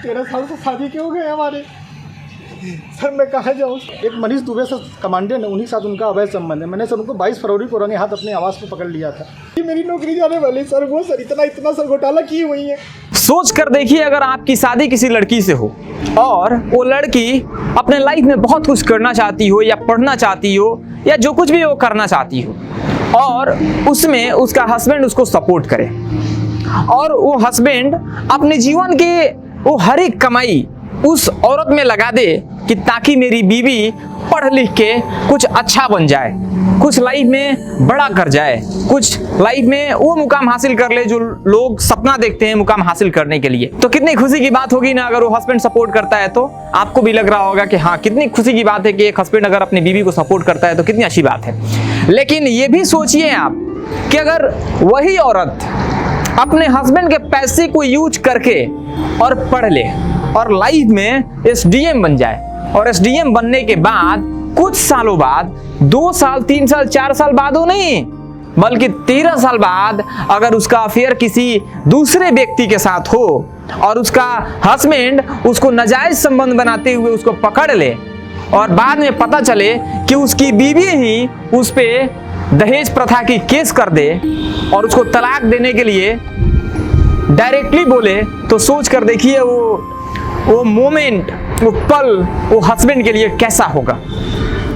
13 साल से शादी के हो गए हमारे। सर मैं कहाँ जाऊँ? एक मनीष दुबे से कमांडेंट है, उन्हीं के साथ उनका अवैध संबंध है। मैंने सर उनको 22 फरवरी को रंगे हाथ अपने आवास पे पकड़ लिया था। ये मेरी नौकरी जाने वाली सर, वो सर इतना सर घोटाला की हुई है। सोच कर देखिए, अगर आपकी शादी किसी लड़की से हो और वो लड़की अपने लाइफ में बहुत कुछ करना चाहती हो या पढ़ना चाहती हो या जो कुछ भी वो करना चाहती हो, और उसमें उसका हस्बैंड उसको सपोर्ट करे और वो हस्बैंड अपने जीवन के वो हर एक कमाई उस औरत में लगा दे कि ताकि मेरी बीवी पढ़ लिख के कुछ अच्छा बन जाए, कुछ लाइफ में बड़ा कर जाए, कुछ लाइफ में वो मुकाम हासिल कर ले जो लोग सपना देखते हैं मुकाम हासिल करने के लिए। तो कितनी खुशी की बात होगी ना अगर वो हस्बैंड सपोर्ट करता है। तो आपको भी लग रहा होगा कि हाँ, कितनी खुशी की बात है कि एक हस्बैंड अगर अपनी बीवी को सपोर्ट करता है तो कितनी अच्छी बात है। लेकिन ये भी सोचिए आप कि अगर वही औरत अपने हस्बैंड के पैसे को यूज करके और पढ़ ले और लाइफ में एसडीएम बन जाए, और एसडीएम बनने के बाद कुछ सालों बाद, 2 साल 3 साल 4 साल बाद हो नहीं बल्कि 13 साल बाद अगर उसका अफेयर किसी दूसरे व्यक्ति के साथ हो और उसका हस्बैंड उसको नाजायज संबंध बनाते हुए उसको पकड़ ले और बाद में पता चले कि उसकी बीवी ही उस पे दहेज प्रथा की केस कर दे और उसको तलाक देने के लिए डायरेक्टली बोले, तो सोच कर देखिए वो मोमेंट, वो पल वो हस्बैंड के लिए कैसा होगा।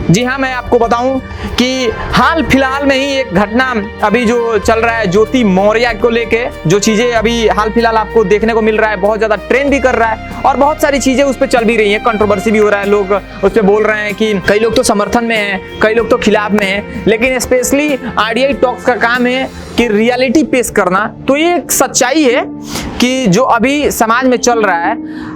जी हाँ, मैं आपको बताऊं कि हाल फिलहाल में ही एक घटना अभी जो चल रहा है ज्योति मौर्य को लेके, जो चीजें अभी हाल फिलहाल आपको देखने को मिल रहा है, बहुत ज्यादा ट्रेंड भी कर रहा है और बहुत सारी चीजें उस पर चल भी रही हैं, कंट्रोवर्सी भी हो रहा है, लोग उस पर बोल रहे हैं कि कई लोग तो समर्थन में हैं, कई लोग तो खिलाफ में हैं, लेकिन स्पेशली आरडीआई टॉक्स का काम है कि रियलिटी पेश करना। तो ये एक सच्चाई है कि जो अभी समाज में चल रहा है,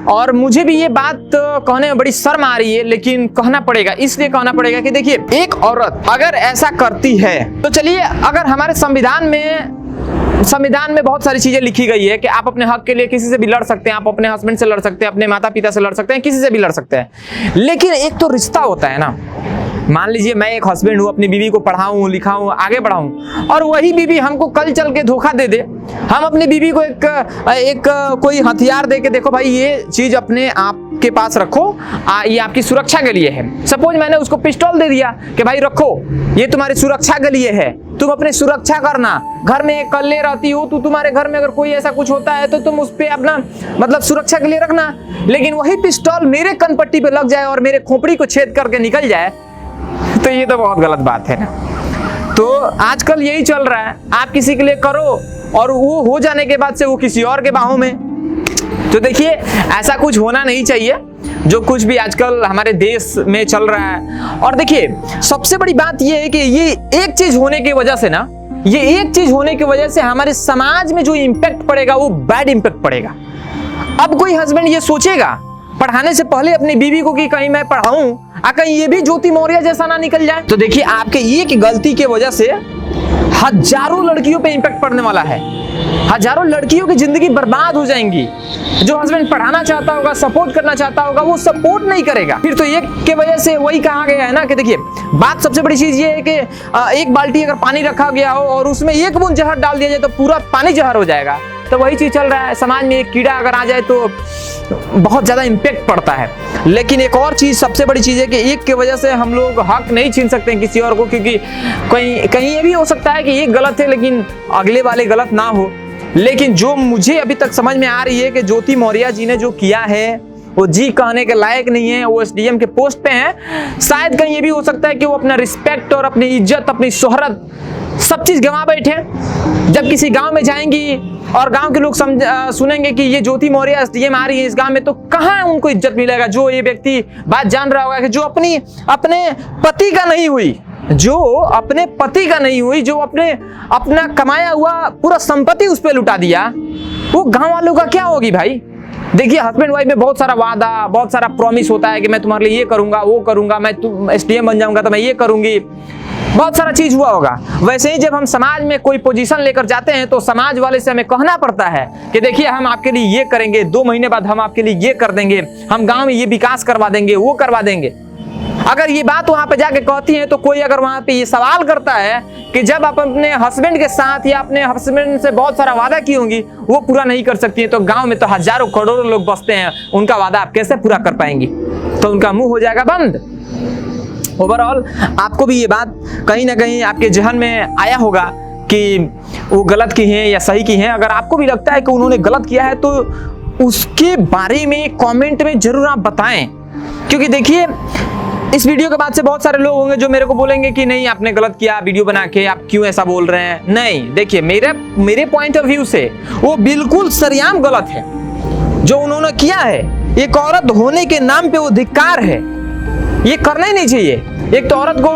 और मुझे भी ये बात कहने में बड़ी शर्म आ रही है, लेकिन कहना पड़ेगा, इसलिए कहना पड़ेगा कि देखिए, एक औरत अगर ऐसा करती है तो चलिए, अगर हमारे संविधान में बहुत सारी चीजें लिखी गई है कि आप अपने हक के लिए किसी से भी लड़ सकते हैं, आप अपने हस्बैंड से लड़ सकते हैं, अपने माता पिता से लड़ सकते हैं, किसी से भी लड़ सकते हैं, लेकिन एक तो रिश्ता होता है ना। मान लीजिए मैं एक हस्बैंड हूँ, अपनी बीवी को पढ़ाऊं लिखाऊं आगे बढ़ाऊं और वही बीवी हमको कल चल के धोखा दे दे। हम अपनी बीवी को एक कोई हथियार दे के, देखो भाई ये चीज अपने आप के पास रखो, ये आपकी सुरक्षा के लिए है। सपोज मैंने उसको पिस्टल दे दिया कि भाई रखो, ये तुम्हारी सुरक्षा के लिए है, तुम अपनी सुरक्षा करना, घर में अकेले रहती हो तो तुम्हारे घर में अगर कोई ऐसा कुछ होता है तो तुम उस पर अपना मतलब सुरक्षा के लिए रखना। लेकिन वही पिस्टल मेरे कनपट्टी पे लग जाए और मेरे खोपड़ी को छेद करके निकल जाए तो ये तो बहुत गलत बात है ना। तो आजकल यही चल रहा है, आप किसी के लिए करो और वो हो जाने के बाद से वो किसी और के बाहों में। तो देखिए, ऐसा कुछ होना नहीं चाहिए जो कुछ भी आजकल हमारे देश में चल रहा है। और देखिए, सबसे बड़ी बात ये है कि ये एक चीज होने की वजह से ना, ये एक चीज होने की वजह से हमारे समाज में जो इम्पैक्ट पड़ेगा वो बैड इम्पैक्ट पड़ेगा। अब कोई हस्बैंड ये सोचेगा पढ़ाने से पहले अपनी बीवी को कि कहीं मैं पढ़ाऊं, कहीं ये भी ज्योति मौर्य जैसा ना निकल जाए। तो देखिए, आपके एक गलती की वजह से हजारों लड़कियों पे इम्पैक्ट पड़ने वाला है, हजारों लड़कियों की जिंदगी बर्बाद हो जाएंगी। जो हस्बैंड पढ़ाना चाहता होगा, सपोर्ट करना चाहता होगा, वो सपोर्ट नहीं करेगा। फिर तो एक के वजह से वही कहा गया है ना कि देखिए, बात सबसे बड़ी चीज ये है कि एक बाल्टी अगर पानी रखा गया हो और उसमें एक बूंद जहर डाल दिया जाए तो पूरा पानी जहर हो जाएगा। तो वही चीज चल रहा है, समाज में एक कीड़ा अगर आ जाए तो बहुत ज्यादा इम्पैक्ट पड़ता है। लेकिन एक और चीज, सबसे बड़ी चीज है कि एक की वजह से हम लोग हक नहीं छीन सकते किसी और को, क्योंकि कहीं ये भी हो सकता है कि एक गलत है लेकिन अगले वाले गलत ना हो। लेकिन जो मुझे अभी तक समझ में आ रही है कि ज्योति मौर्य जी ने जो किया है वो जी कहने के लायक नहीं है। वो एसडीएम के पोस्ट पे हैं, शायद कहीं ये भी हो सकता है कि वो अपना रिस्पेक्ट और अपनी इज्जत, अपनी शोहरत सब चीज गंवा बैठे। जब किसी गांव में जाएंगी और गांव के लोग सुनेंगे कि ये ज्योति मौर्य एसडीएम आ रही है इस गांव में, तो कहाँ उनको इज्जत मिलेगा। जो ये व्यक्ति बात जान रहा होगा कि जो अपने पति का नहीं हुई, जो अपने पति का नहीं हुई, जो अपना कमाया हुआ पूरा संपत्ति उस पर लुटा दिया, वो गांव वालों का क्या होगी भाई। देखिए, हस्बैंड वाइफ में बहुत सारा वादा, बहुत सारा प्रॉमिस होता है कि मैं तुम्हारे लिए ये करूंगा, वो करूंगा, मैं तुम एसडीएम बन जाऊंगा तो मैं ये करूंगी, बहुत सारा चीज हुआ होगा। वैसे ही जब हम समाज में कोई पोजीशन लेकर जाते हैं तो समाज वाले से हमें कहना पड़ता है कि देखिए, हम आपके लिए ये करेंगे, 2 महीने बाद हम आपके लिए ये कर देंगे, हम गांव में ये विकास करवा देंगे, वो करवा देंगे। अगर ये बात वहां पे जाके कहती है तो कोई अगर वहां पे ये सवाल करता है कि जब आप अपने हस्बैंड के साथ या अपने हस्बैंड से बहुत सारा वादा की होंगी वो पूरा नहीं कर सकती है, तो गांव में तो हजारों करोड़ों लोग बसते हैं, उनका वादा आप कैसे पूरा कर पाएंगी? तो उनका मुंह हो जाएगा बंद। ओवरऑल आपको भी ये बात कहीं ना कहीं आपके जहन में आया होगा कि वो गलत की हैं या सही की हैं। अगर आपको भी लगता है कि उन्होंने गलत किया है तो उसके बारे में कमेंट में जरूर आप बताएं, क्योंकि देखिए इस वीडियो के बाद से बहुत सारे लोग होंगे जो मेरे को बोलेंगे कि नहीं आपने गलत किया वीडियो बना के, आप क्यों ऐसा बोल रहे हैं। नहीं, देखिए मेरे पॉइंट ऑफ व्यू से वो बिल्कुल सरेआम गलत है जो उन्होंने किया है। एक औरत होने के नाम पे वो धिक्कार है, ये करना ही नहीं चाहिए। एक तो औरत को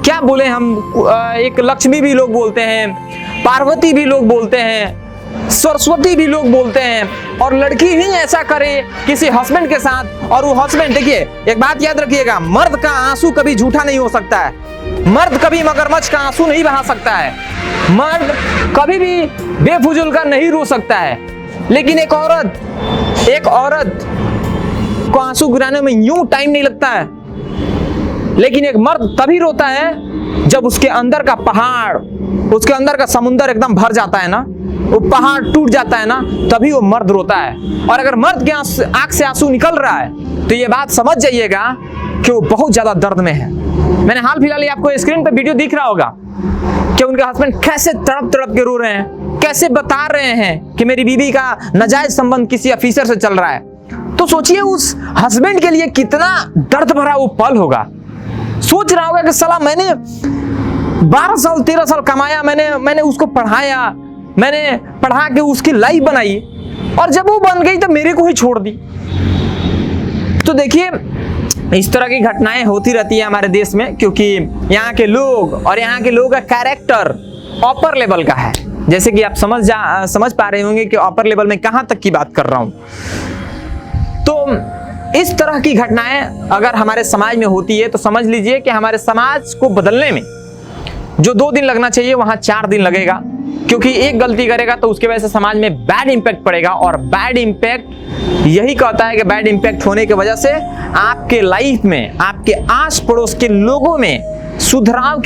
क्या बोले हम, एक लक्ष्मी भी लोग बोलते हैं, पार्वती भी लोग बोलते हैं, सरस्वती भी लोग बोलते हैं, और लड़की ही ऐसा करे किसी हस्बैंड के साथ। और वो हस्बैंड, देखिए एक बात याद रखिएगा, मर्द का आंसू कभी झूठा नहीं हो सकता है, मर्द कभी मगरमच्छ का आंसू नहीं बहा सकता है, मर्द कभी भी बेफुजुल का नहीं रो सकता है। लेकिन एक औरत को आंसू गिराने में यूं टाइम नहीं लगता है, लेकिन एक मर्द तभी रोता है जब उसके अंदर का पहाड़, उसके अंदर का समुंदर एकदम भर जाता है ना, वो पहाड़ टूट जाता है ना, तभी वो मर्द रोता है। और अगर मर्द के आंख से आंसू निकल रहा है तो ये बात समझ जाइएगा कि वो बहुत ज्यादा दर्द में है। मैंने हाल फिलहाल ही आपको स्क्रीन पे वीडियो दिख रहा होगा कि उनके हस्बैंड कैसे तड़प तड़प के रो रहे हैं, कैसे बता रहे हैं कि मेरी बीवी का नाजायज संबंध किसी ऑफिसर से चल रहा है। तो सोचिए उस हस्बैंड के लिए कितना दर्द भरा वो पल होगा। सोच रहा होगा कि साला मैंने 12 साल 13 साल कमाया, मैंने उसको पढ़ाया, मैंने पढ़ा के उसकी लाइफ बनाई, और जब वो बन गई तो मेरे को ही छोड़ दी। तो देखिए इस तरह की घटनाएं होती रहती है हमारे देश में, क्योंकि यहाँ के लोग और यहाँ के लोगों का कैरेक्टर अपर लेवल का है। जैसे कि आप समझ पा रहे होंगे कि अपर लेवल में कहां तक की बात कर रहा हूं। तो इस तरह की घटनाएं अगर हमारे समाज में होती है तो समझ लीजिए कि हमारे समाज को बदलने में जो 2 दिन लगना चाहिए वहां 4 दिन लगेगा, क्योंकि एक गलती करेगा तो उसके वजह से समाज में बैड इंपैक्ट पड़ेगा। और बैड इंपैक्ट यही कहता है कि बैड इंपैक्ट होने की वजह से आपके लाइफ में, आपके आस पड़ोस के लोगों में सुधराव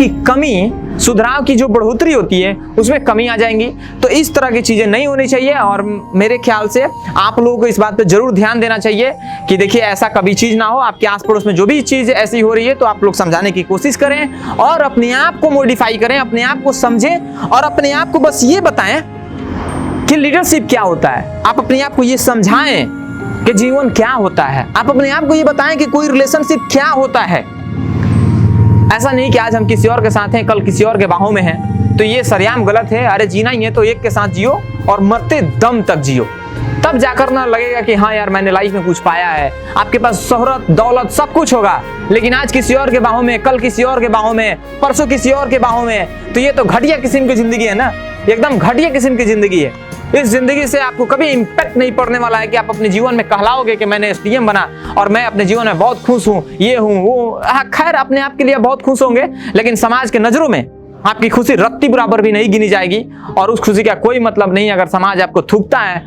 की जो बढ़ोतरी होती है उसमें कमी आ जाएंगी। तो इस तरह की चीजें नहीं होनी चाहिए, और मेरे ख्याल से आप लोगों को इस बात पे जरूर ध्यान देना चाहिए कि देखिए ऐसा कभी चीज ना हो। आपके आस पड़ोस में जो भी चीज ऐसी हो रही है तो आप लोग समझाने की कोशिश करें और अपने आप को मॉडिफाई करें, अपने आप को समझें, और अपने आप को बस ये बताएं कि लीडरशिप क्या होता है। आप अपने आप को ये समझाएं कि जीवन क्या होता है। आप अपने आप को ये बताएं कि कोई रिलेशनशिप क्या होता है। ऐसा नहीं कि आज हम किसी और के साथ हैं, कल किसी और के बाहों में हैं, तो ये सरेआम गलत है। अरे जीना ही है तो एक के साथ जियो और मरते दम तक जियो, तब जाकर ना लगेगा कि हाँ यार मैंने लाइफ में कुछ पाया है। आपके पास शोहरत दौलत सब कुछ होगा, लेकिन आज किसी और के बाहों में, कल किसी और के बाहों में, परसों किसी और के बाहों में, तो ये तो घटिया किस्म की जिंदगी है ना, एकदम घटिया किस्म की जिंदगी है। इस जिंदगी से आपको कभी इंपैक्ट नहीं पड़ने वाला है कि आप अपने जीवन में कहलाओगे कि मैंने एसडीएम बना और मैं अपने जीवन में बहुत खुश हूँ, ये हूँ वो। खैर अपने आप के लिए बहुत खुश होंगे, लेकिन समाज के नजरों में आपकी खुशी रत्ती बराबर भी नहीं गिनी जाएगी, और उस खुशी का कोई मतलब नहीं अगर समाज आपको थूकता है।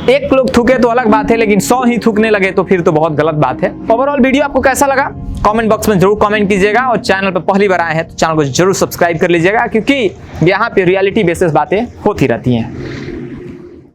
एक लोग थूके तो अलग बात है, लेकिन 100 ही थूकने लगे तो फिर तो बहुत गलत बात है। ओवरऑल वीडियो आपको कैसा लगा कमेंट बॉक्स में जरूर कमेंट कीजिएगा, और चैनल पर पहली बार आए हैं तो चैनल को जरूर सब्सक्राइब कर लीजिएगा, क्योंकि यहाँ पे रियलिटी बेसिस बातें होती रहती हैं।